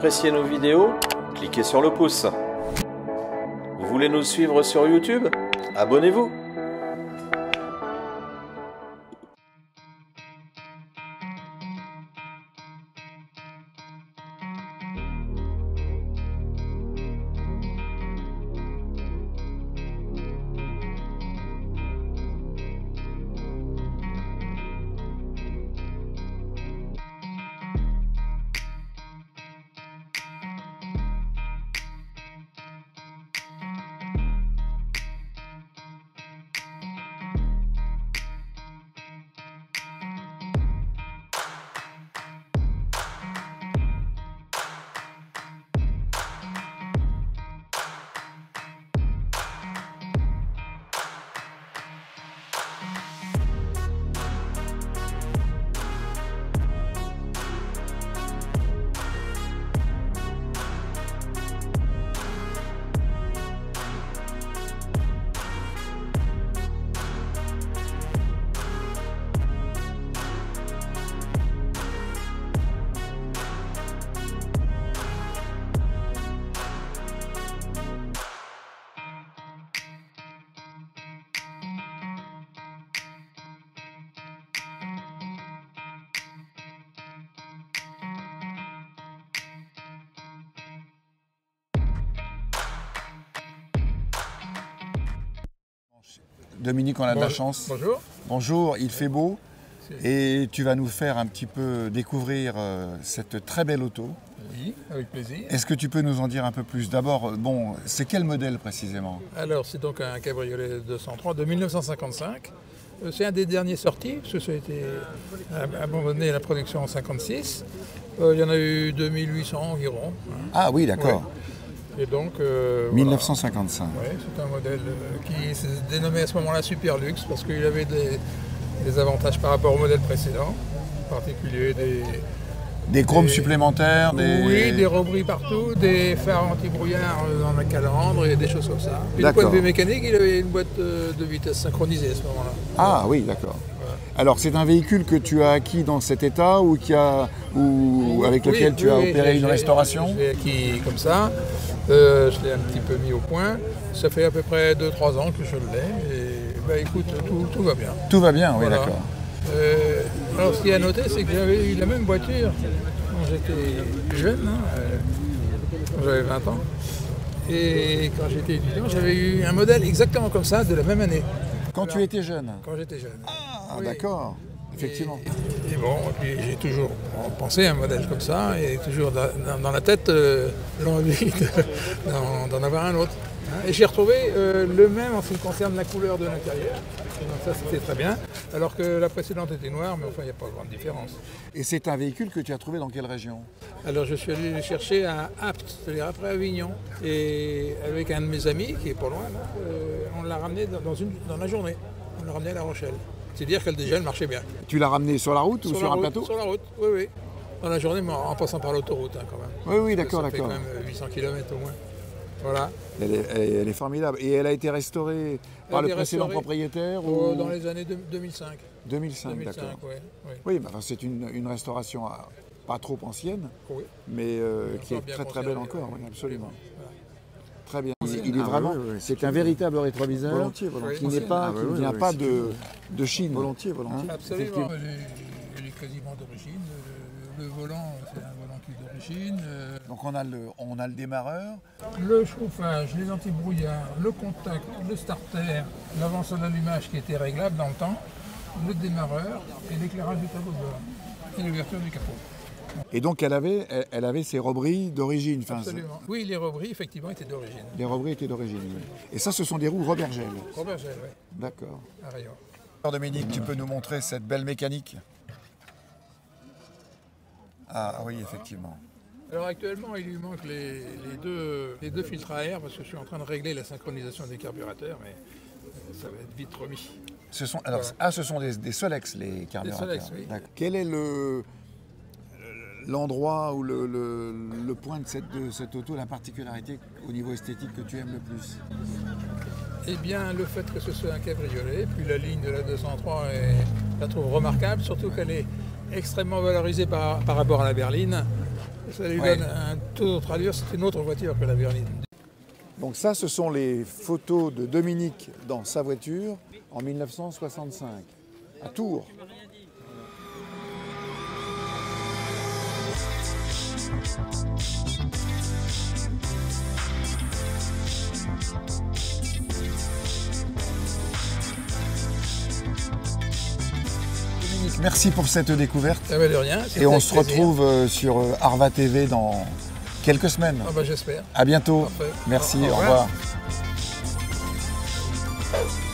appréciez nos vidéos, cliquez sur le pouce. Vous voulez nous suivre sur YouTube? Abonnez-vous. Dominique, on a de la chance. Bonjour. Bonjour, il fait beau et tu vas nous faire un petit peu découvrir cette très belle auto. Oui, avec plaisir. Est-ce que tu peux nous en dire un peu plus? D'abord, bon, c'est quel modèle précisément? Alors, c'est donc un cabriolet 203 de 1955. C'est un des derniers sortis, parce que ça a été abandonné à la production en 1956. Il y en a eu 2800 environ. Ah oui, d'accord. Ouais. Et donc, 1955. Voilà. Ouais, c'est un modèle qui s'est dénommé à ce moment-là Super Luxe, parce qu'il avait des avantages par rapport au modèle précédent, en particulier des chromes supplémentaires, Oui, des robris partout, des phares anti-brouillard dans la calandre et des choses comme ça. Et du point de vue mécanique, il avait une boîte de vitesse synchronisée à ce moment-là. Ah oui, d'accord. Voilà. Alors c'est un véhicule que tu as acquis dans cet état ou avec lequel tu as opéré une restauration? Je l'ai acquis comme ça, je l'ai un petit peu mis au point. Ça fait à peu près 2-3 ans que je l'ai et bah, écoute, tout va bien. Tout va bien, oui, voilà. D'accord. Alors ce qu'il y a à noter, c'est que j'avais eu la même voiture quand j'étais jeune, quand j'avais 20 ans. Et quand j'étais étudiant, j'avais eu un modèle exactement comme ça, de la même année. Quand tu étais jeune? Quand j'étais jeune. Ah oui. D'accord, effectivement. Et bon, puis j'ai toujours pensé à un modèle comme ça, et toujours dans la tête l'envie d'en avoir un autre. Et j'ai retrouvé le même en ce qui concerne la couleur de l'intérieur. Donc ça, c'était très bien. Alors que la précédente était noire, mais enfin, il n'y a pas grande différence. Et c'est un véhicule que tu as trouvé dans quelle région? Alors, je suis allé le chercher à Apt, c'est-à-dire après Avignon. Et avec un de mes amis, qui est pas loin, là, on l'a ramené dans la journée. On l'a ramené à La Rochelle. C'est-à-dire qu'elle déjà, elle marchait bien. Tu l'as ramené sur la route ou sur un plateau? Sur la route, oui, oui. Dans la journée, mais en passant par l'autoroute, quand même. Oui, oui, d'accord, d'accord. Ça fait quand même 800 km au moins. Voilà. Elle est formidable. Et elle a été restaurée par le précédent propriétaire ou... Dans les années 2005. 2005, d'accord. Ouais. Oui, bah, c'est une restauration pas trop ancienne, oui. Mais qui est très très belle encore, oui, absolument. Voilà. Très bien. Il est vraiment, c'est un véritable rétroviseur volontiers. Qui n'est pas, qui vient pas de Chine. Volontiers. Hein? Absolument. Il est quasiment d'origine. Le volant, c'est un volant qui est d'origine. Donc on a le démarreur. Le chauffage, les antibrouillards, le contact, le starter, l'avanceur d'allumage qui était réglable dans le temps, le démarreur et l'éclairage du tableau de bord et l'ouverture du capot. Et donc elle avait ses robris d'origine. Absolument. Oui, les robris effectivement étaient d'origine. Les robris étaient d'origine, oui. Et ça, ce sont des roues Robergel. Robergel, oui. D'accord. À rayon. Alors Dominique, tu peux nous montrer cette belle mécanique? Ah oui, effectivement. Alors actuellement, il lui manque les deux filtres à air parce que je suis en train de régler la synchronisation des carburateurs, mais ça va être vite remis. Ce sont des Solex, les carburateurs. Des Solex, oui. Quel est l'endroit ou le point de cette auto, la particularité au niveau esthétique que tu aimes le plus? Eh bien, le fait que ce soit un cabriolet, puis la ligne de la 203, je la trouve remarquable, surtout qu'elle est extrêmement valorisée par rapport à la berline. ça lui donne un tout autre allure, c'est une autre voiture que la berline. Donc ça, ce sont les photos de Dominique dans sa voiture en 1965, à Tours. Dominique, merci pour cette découverte. Ça va de rien. Et on se retrouve sur Arva TV dans quelques semaines. Ah bah, j'espère. À bientôt. Parfait. Merci, Au au revoir. revoir.